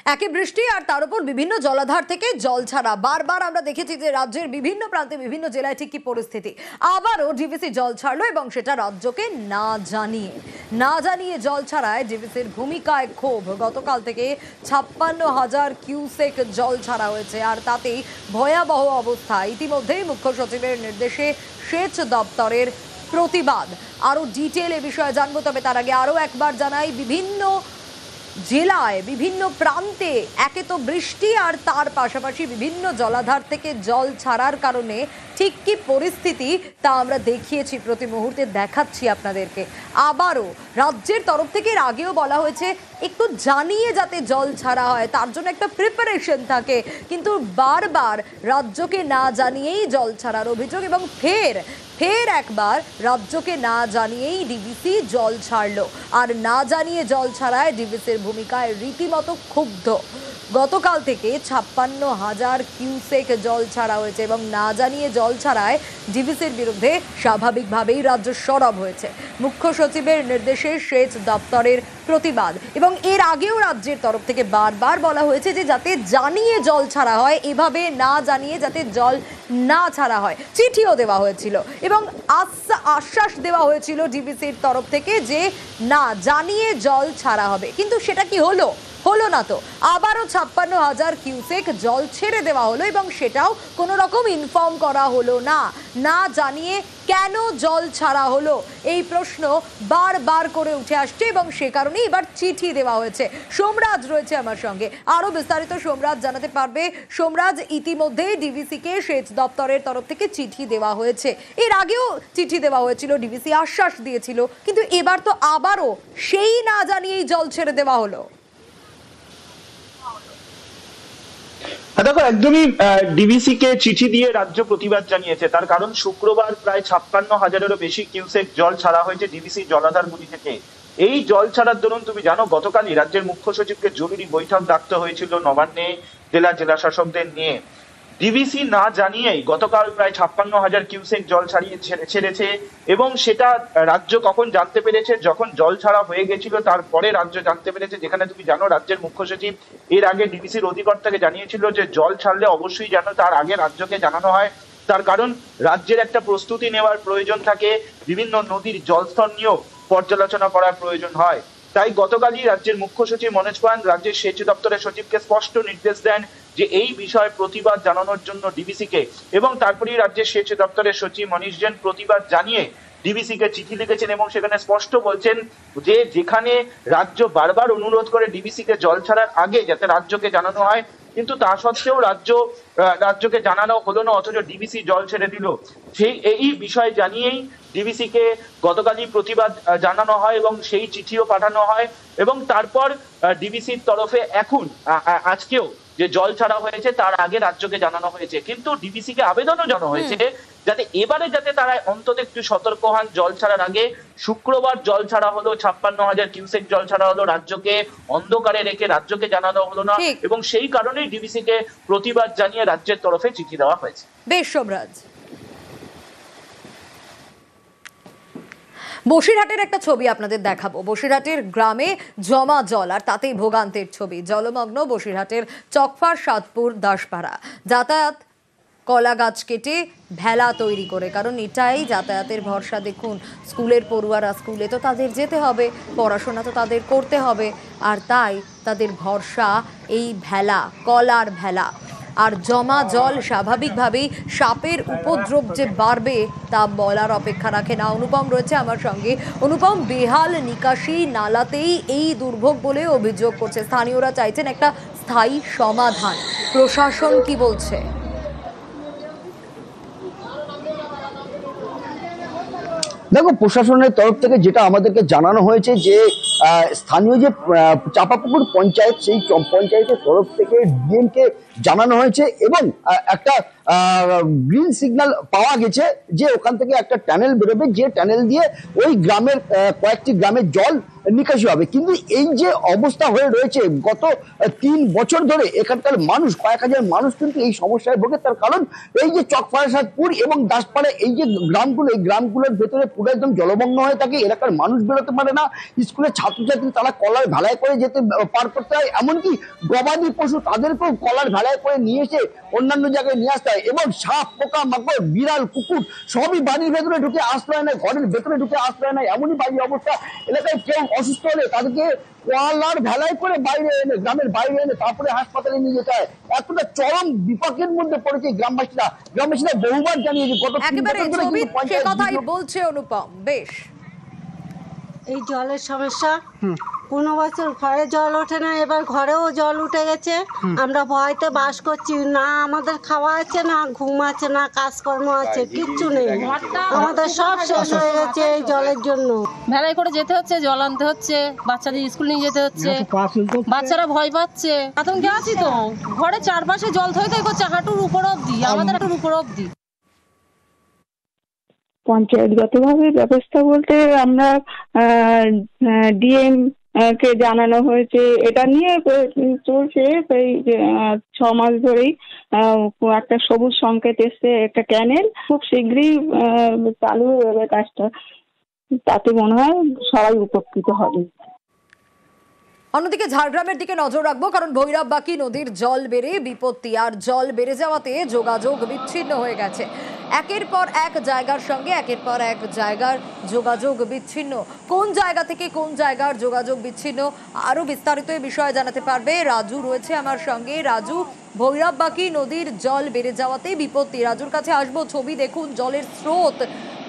একে বৃষ্টি আর তার উপর বিভিন্ন জলাধার থেকে জল ছাড়া বারবার আমরা দেখেছি যে রাজ্যের বিভিন্ন প্রান্তে বিভিন্ন জেলায় ঠিক কি পরিস্থিতি। আবারও ডিভিসি জল ছাড়লো এবং সেটা রাজ্যকে না জানিয়ে জল ছাড়ায় ডিভিসির ভূমিকায় ক্ষোভ। গতকাল থেকে ৫৬,০০০ কিউসেক জল ছাড়া হয়েছে আর তাতেই ভয়াবহ অবস্থা। ইতিমধ্যেই মুখ্য সচিবের নির্দেশে সেচ দপ্তরের প্রতিবাদ। আরো ডিটেল এ বিষয়ে জানবো, তবে তার আগে আরো একবার জানাই, বিভিন্ন জেলায় বিভিন্ন প্রান্তে একে তো বৃষ্টি আর তার পাশাপাশি বিভিন্ন জলাধার থেকে জল ছাড়ার কারণে ঠিক কি পরিস্থিতি তা আমরা দেখিয়েছি, প্রতি মুহূর্তে দেখাচ্ছি আপনাদেরকে। আবারও রাজ্যের তরফ থেকে এর আগেও বলা হয়েছে একটু জানিয়ে যাতে জল ছাড়া হয়, তার জন্য একটা প্রিপারেশন থাকে, কিন্তু বারবার রাজ্যকে না জানিয়েই জল ছাড়ার অভিযোগ এবং ফের একবার রাজ্যকে না জানিয়েই ডিভিসি জল ছাড়লো। আর না জানিয়ে জল ছাড়ায় ডিভিসির ভূমিকায় রীতিমতো ক্ষুব্ধ। গতকাল থেকে ৫৬,০০০ কিউসেক জল ছাড়া হয়েছে এবং না জানিয়ে জল ছাড়ায় ডিভিসির বিরুদ্ধে স্বাভাবিকভাবেই রাজ্য সরব হয়েছে। মুখ্য সচিবের নির্দেশে সেচ দপ্তরের প্রতিবাদ এবং এর আগেও রাজ্যের তরফ থেকে বারবার বলা হয়েছে যে যাতে জানিয়ে জল ছাড়া হয়, এভাবে না জানিয়ে যাতে জল না ছাড়া হয়। চিঠিও দেওয়া হয়েছিল এবং আশ্বাস দেওয়া হয়েছিল ডিভিসির তরফ থেকে যে না জানিয়ে জল ছাড়া হবে, কিন্তু সেটা কি হলো না তো। আবারও ৫৬,০০০ কিউসেক জল ছেড়ে দেওয়া হলো এবং সেটাও কোনো রকম ইনফর্ম করা হলো না জানিয়ে কেন জল ছাড়া হলো এই প্রশ্ন বারবার করে উঠে আসছে এবং সে কারণে এবার চিঠি দেওয়া হয়েছে। সোমরাজ রয়েছে আমার সঙ্গে, আরো বিস্তারিত সোমরাজ জানাতে পারবে। সোমরাজ, ইতিমধ্যে ডিভিসিকে সেচ দপ্তরের তরফ থেকে চিঠি দেওয়া হয়েছে, এর আগেও চিঠি দেওয়া হয়েছিল, ডিভিসি আশ্বাস দিয়েছিল, কিন্তু এবার তো আবারও সেই না জানিয়েই জল ছেড়ে দেওয়া হলো। দেখো, একদমই ডিভিসি কে চিঠি দিয়ে রাজ্য প্রতিবাদ জানিয়েছে। তার কারণ শুক্রবার প্রায় ৫৬,০০০-এরও বেশি কিউসেক জল ছাড়া হয়েছে ডিভিসি জলাধারগুলি থেকে। এই জল ছাড়ার দরুন তুমি জানো গতকালই রাজ্যের মুখ্য সচিবকে জরুরি বৈঠক ডাকতে হয়েছিল নবান্নে জেলা শাসকদের নিয়ে। ডিভিসি না জানিয়েই গতকাল প্রায় ৫৬,০০০ কিউসেক জল ছেড়েছে এবং সেটা রাজ্য কখন জানতে পেরেছে, যখন জল ছাড়া হয়ে গেছিল তারপরে রাজ্য জানতে পেরেছে। যেখানে তুমি জানো রাজ্যের মুখ্য সচিব এর আগে ডিভিসির অধিকর্তাকে জানিয়েছিল যে জল ছাড়লে অবশ্যই যেন তার আগে রাজ্যকে জানানো হয়। তার কারণ রাজ্যের একটা প্রস্তুতি নেওয়ার প্রয়োজন থাকে, বিভিন্ন নদীর জলস্তর নিয়েও পর্যালোচনা করার প্রয়োজন হয়। তাই গতকালই রাজ্যের মুখ্য সচিব মনোজ পান রাজ্যের সেচ দপ্তরের সচিবকে স্পষ্ট নির্দেশ দেন যে এই বিষয়ে প্রতিবাদ জানানোর জন্য ডিভিসিকে, এবং তারপরেই রাজ্যের সেচ দপ্তরের সচিব মনীষ জৈন প্রতিবাদ জানিয়ে ডিভিসিকে চিঠি লিখেছেন এবং সেখানে স্পষ্ট বলছেন যে যেখানে রাজ্য বারবার অনুরোধ করে ডিভিসিকে জল ছাড়ার আগে যাতে রাজ্যকে জানানো হয়, কিন্তু তা সত্ত্বেও রাজ্যকে জানানো হলো না, অথচ ডিভিসি জল ছেড়ে দিল। এই বিষয় জানিয়েই ডিভিসিকে গতকালই প্রতিবাদ জানানো হয় এবং সেই চিঠিও পাঠানো হয় এবং তারপর ডিভিসির তরফে আজকেও যে জল ছাড়া হয়েছে তার আগে রাজ্যকে জানানো হয়েছে, কিন্তু ডিভিসিকে আবেদনও জানানো হয়েছে যাতে এবারে তারা অন্তত একটু সতর্ক হন জল ছাড়ার আগে। শুক্রবার জল ছাড়া হলো, ৫৬,০০০ কিউসেক জল ছাড়া হলো, রাজ্যকে অন্ধকারে রেখে রাজ্যকে জানানো হলো না এবং সেই কারণেই ডিভিসিকে প্রতিবাদ জানিয়ে রাজ্যের তরফে চিঠি দেওয়া হয়েছে। বেশ সোমরাজ, বসিরহাটের একটা ছবি আপনাদের দেখাবো। বসিরহাটের গ্রামে জমা জল আর তাতেই ভোগান্তির ছবি। জলমগ্ন বসিরহাটের চকফার, সাতপুর, দাসপাড়া। যাতায়াত কলা গাছ কেটে ভেলা তৈরি করে, কারণ এটাই যাতায়াতের ভরসা। দেখুন, স্কুলের পড়ুয়ারা স্কুলে তো তাদের যেতে হবে, পড়াশোনা তো তাদের করতে হবে, আর তাই তাদের ভরসা এই ভেলা, কলার ভেলা। আর জমা জল স্বাভাবিকভাবেই সাপের উপদ্রব যে বাড়বে তা বলার অপেক্ষা রাখে না। অনুপম রয়েছে আমার সঙ্গে। অনুপম, বেহাল নিকাশি নালাতেই এই দুর্ভোগ বলে অভিযোগ করছে স্থানীয়রা, চাইছেন একটা স্থায়ী সমাধান। প্রশাসন কি বলছে? দেখো, প্রশাসনের তরফ থেকে যেটা আমাদেরকে জানানো হয়েছে যে স্থানীয় যে চাঁপাপুকুর পঞ্চায়েত, সেই পঞ্চায়েতের তরফ থেকে ডিএমকে জানানো হয়েছে এবং একটা গ্রিন সিগন্যাল পাওয়া গেছে যে ওখান থেকে একটা টানেল বেরোবে, যে টানেল দিয়ে ওই গ্রামের কয়েকটি গ্রামের জল নিকাশি হবে। কিন্তু এই যে অবস্থা হয়ে রয়েছে গত ৩ বছর ধরে এখানকার মানুষ, কয়েক হাজার মানুষ কিন্তু এই সমস্যায় ভোগে। তার কারণ এই যে চকফারাসাদপুর এবং দাসপাড়া, এই যে গ্রামগুলো, এই গ্রামগুলোর ভেতরে পুরো একদম জলমগ্ন হয়ে থাকে, এলাকার মানুষ বেরোতে পারে না, স্কুলের ছাত্রছাত্রী তারা কলার ভেলায় করে যেতে পার করতে হয়, এমনকি গবাদি পশু তাদেরকেও কলার ভেলায় করে নিয়ে এসে অন্যান্য জায়গায় নিয়ে আসতে হয়। এবং সাপ, পোকা মাকড়, বিড়াল, কুকুর সবই বাড়ির ভেতরে ঢুকে আশ্রয় নেয়, ঘরের ভেতরে ঢুকে আশ্রয় নেয়। এমনই বাড়ির অবস্থা। এলাকায় কেউ অসুস্থ হলে তাদেরকে কলার ভেলায় করে বাইরে এনে, গ্রামের বাইরে এনে তারপরে হাসপাতালে নিয়ে যেতে হয়। এতটা চরম বিপাকের মধ্যে পড়েছে গ্রামবাসীরা। বহুবার জানিয়েছে গত 3 একেবারে বছর ধরে ছবি কিন্তু সে পঞ্চায়েত কথাই বলছে অনুপম। বেশ, এই জলের সমস্যা, কোনো বছর ঘরে জল ওঠে না, এবার ঘরেও জল উঠে গেছে। আমরা ভয়তে বাস করছি না, আমাদের খাওয়া আছে না, ঘুম আছে না, কাজকর্ম আছে, কিচ্ছু নেই। আমাদের সব শেষ হয়ে গেছে এই জলের জন্য। ভেলায় করে যেতে হচ্ছে, জল আনতে হচ্ছে, বাচ্চাদের স্কুল নিয়ে যেতে হচ্ছে, বাচ্চারা ভয় পাচ্ছে। আতঙ্কে আছি তো, ঘরে চারপাশে জল থই থই করছে হাঁটুর উপর অব্দি, আমাদের হাঁটুর উপর অব্দি। পঞ্চায়েতগতভাবে ব্যবস্থা বলতে আমরা ডিএম কে জানানো হয়েছে, এটা নিয়ে চলছে এই 6 মাস ধরেই। একটা সবুজ সংকেত এসছে, একটা ক্যানেল খুব শীঘ্রই চালু হয়ে যাবে কাজটা, তাতে মনে হয় সবাই উপকৃত হবে। অন্যদিকে ঝাড়গ্রামের দিকে নজর রাখবো, কারণ ভৈরববাকি নদীর জল বেড়ে বিপত্তি, আর জল বেড়ে যাওয়াতে যোগাযোগ বিচ্ছিন্ন হয়ে গেছে। একের পর এক জায়গার সঙ্গে একের পর এক জায়গার যোগাযোগ বিচ্ছিন্ন। কোন জায়গা থেকে কোন জায়গার যোগাযোগ বিচ্ছিন্ন, আরো বিস্তারিত এই বিষয়ে জানাতে পারবে রাজু রয়েছে আমার সঙ্গে। রাজু, ভৈরববাকি নদীর জল বেড়ে যাওয়াতে বিপত্তি, রাজুর কাছে আসবো। ছবি দেখুন, জলের স্রোত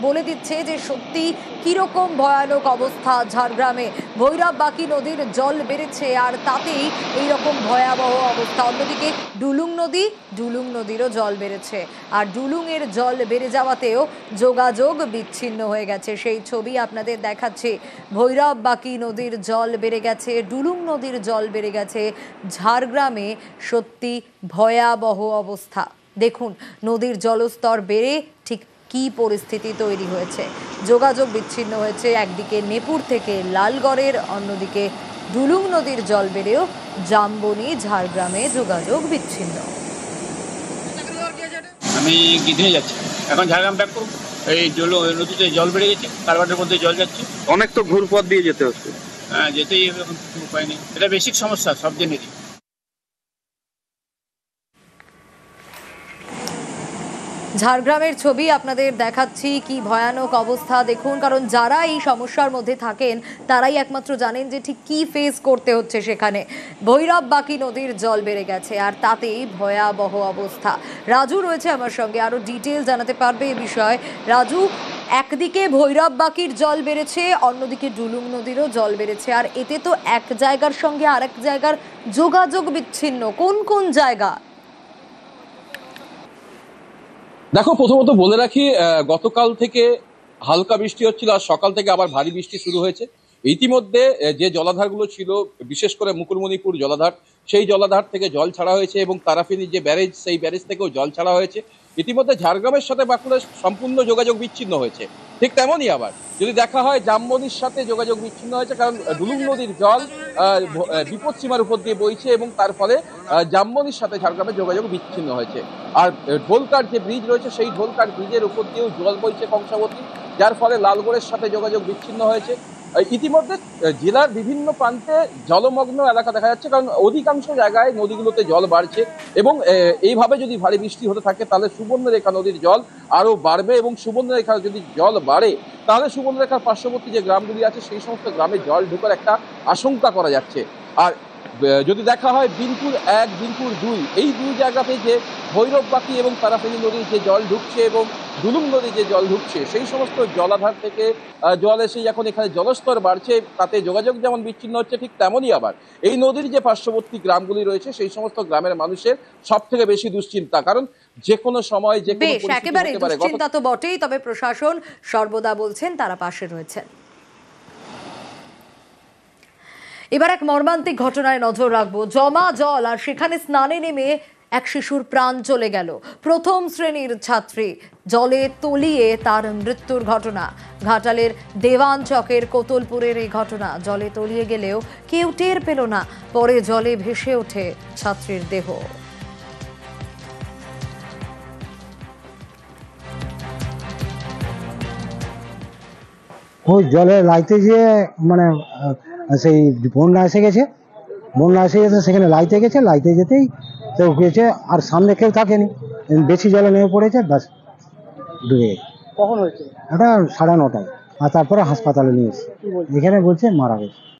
বলে দিচ্ছে যে সত্যি কিরকম ভয়ানক অবস্থা ঝাড়গ্রামে। ভৈরববাকি নদীর জল বেড়েছে আর তাতেই এইরকম ভয়াবহ অবস্থা। অন্যদিকে ডুলুং নদীরও জল বেড়েছে, আর ডুলুংয়ের জল বেড়ে যাওয়াতেও যোগাযোগ বিচ্ছিন্ন হয়ে গেছে। সেই ছবি আপনাদের দেখাচ্ছি। ভৈরববাকি নদীর জল বেড়ে গেছে, ডুলুং নদীর জল বেড়ে গেছে। ঝাড়গ্রামে সত্যি ভয়াবহ অবস্থা। দেখুন নদীর জলস্তর বেড়ে ঠিক কি পরিস্থিতি তৈরি হয়েছে। যোগাযোগ বিচ্ছিন্ন হয়েছে, একদিকে নেপুর থেকে লালগড়ের, অন্যদিকে ডুলুং নদীর জল বেড়েও জামবনি ঝাড়গ্রামে যোগাযোগ বিচ্ছিন্ন। আমি গিধে যাচ্ছি, এখন ঝাড়গ্রাম ব্যাক করবো। এই নদীতে জল বেড়ে গেছে, কারবারের মধ্যে জল যাচ্ছে, অনেক তো ঘুর পথ দিয়ে যেতে হচ্ছে। হ্যাঁ, যেতেই হবে, এখন কিছু উপায় নেই। এটা বেসিক সমস্যা সব দিনেরই। ঝাড়গ্রামের ছবি আপনাদের দেখাচ্ছি, কি ভয়ানক অবস্থা দেখুন। কারণ যারা এই সমস্যার মধ্যে থাকেন তারাই একমাত্র জানেন যে ঠিক কি ফেস করতে হচ্ছে সেখানে। ভৈরববাকি নদীর জল বেড়ে গেছে আর তাতেই ভয়াবহ অবস্থা। রাজু রয়েছে আমার সঙ্গে, আরো ডিটেল জানাতে পারবে এই বিষয়ে। রাজু, একদিকে ভৈরববাকির জল বেড়েছে, অন্যদিকে ডুলুং নদীরও জল বেড়েছে, আর এতে তো এক জায়গার সঙ্গে আরেক জায়গার যোগাযোগ বিচ্ছিন্ন। কোন কোন জায়গা? দেখো, প্রথমত বলে রাখি, গতকাল থেকে হালকা বৃষ্টি হচ্ছিল, আর সকাল থেকে আবার ভারী বৃষ্টি শুরু হয়েছে। ইতিমধ্যে যে জলাধারগুলো ছিল, বিশেষ করে মুকুটমণিপুর জলাধার, সেই জলাধার থেকে জল ছাড়া হয়েছে, এবং তারাফিনীর যে ব্যারেজ, সেই ব্যারেজ থেকেও জল ছাড়া হয়েছে। ইতিমধ্যে ঝাড়গ্রামের সাথে বাঁকুড়ার সম্পূর্ণ যোগাযোগ বিচ্ছিন্ন হয়েছে। ঠিক তেমনই আবার যদি দেখা হয়, জামবনির সাথে যোগাযোগ বিচ্ছিন্ন হয়েছে, কারণ ডুলুং নদীর জল বিপদ সীমার উপর দিয়ে বইছে, এবং তার ফলে জামবনির সাথে ঝাড়গ্রামের যোগাযোগ বিচ্ছিন্ন হয়েছে। আর ঢোলকার যে ব্রিজ রয়েছে, সেই ঢোলকার ব্রিজের উপর দিয়েও জল বইছে কংসাবতী, যার ফলে লালগড়ের সাথে যোগাযোগ বিচ্ছিন্ন হয়েছে। ইতিমধ্যে জেলার বিভিন্ন প্রান্তে জলমগ্ন এলাকা দেখা যাচ্ছে, কারণ অধিকাংশ জায়গায় নদীগুলোতে জল বাড়ছে, এবং এইভাবে যদি ভারী বৃষ্টি হতে থাকে তাহলে সুবর্ণরেখা নদীর জল আরো বাড়বে, এবং সুবর্ণরেখা যদি জল বাড়ে তাহলে সুবর্ণরেখার পার্শ্ববর্তী যে গ্রামগুলি আছে সেই সমস্ত গ্রামে জল ঢোকার একটা আশঙ্কা করা যাচ্ছে। আর যদি দেখা হয় বিনপুর 1, বিনপুর 2, এই দুই জায়গাতে যে ভৈরববাকি এবং তারাফিনী নদীর যে জল ঢুকছে এবং ডুলুং নদীর যে জল ঢুকছে, সেই সমস্ত জলাধার থেকে জল এসে এখন এখানে জলস্তর বাড়ছে, তাতে যোগাযোগ যেমন বিচ্ছিন্ন হচ্ছে, ঠিক তেমনই আবার এই নদীর যে পার্শ্ববর্তী গ্রামগুলি রয়েছে সেই সমস্ত গ্রামের মানুষের সব থেকে বেশি দুশ্চিন্তা, কারণ যে কোনো সময় যে কোনো পরিস্থিতি একেবারে হতে পারে। দুশ্চিন্তা তো বটেই, তবে প্রশাসন সর্বদা বলছেন তারা পাশে রয়েছেন। এবার এক মর্মান্তিক ঘটনায় নজর রাখবো। জমা জল আর সেখানে স্নানে নেমে এক শিশুর প্রাণ চলে গেল। প্রথম শ্রেণীর ছাত্রী, জলে তলিয়ে তার মৃত্যুর ঘটনা। ঘাটালের দেওয়ান চকের কোতলপুরের এই ঘটনা। জলে তলিয়ে গেলেও কেউ টের পেল না, পরে জলে ভেসে ওঠে ছাত্রীর দেহ। ওই জলে লাইতে গিয়ে মানে সেই বন্যা এসে গেছে, সেখানে লাইতে গেছে, লাইতে যেতেই কেউ গেছে, আর সামনে কেউ থাকেনি, বেশি জলে নেমে পড়েছে, ব্যাস ডুবে গেছে। কখন হয়েছে? এটা 9:30টায়। আর তারপরে হাসপাতালে নিয়ে এসেছে, এখানে বলছে মারা গেছে।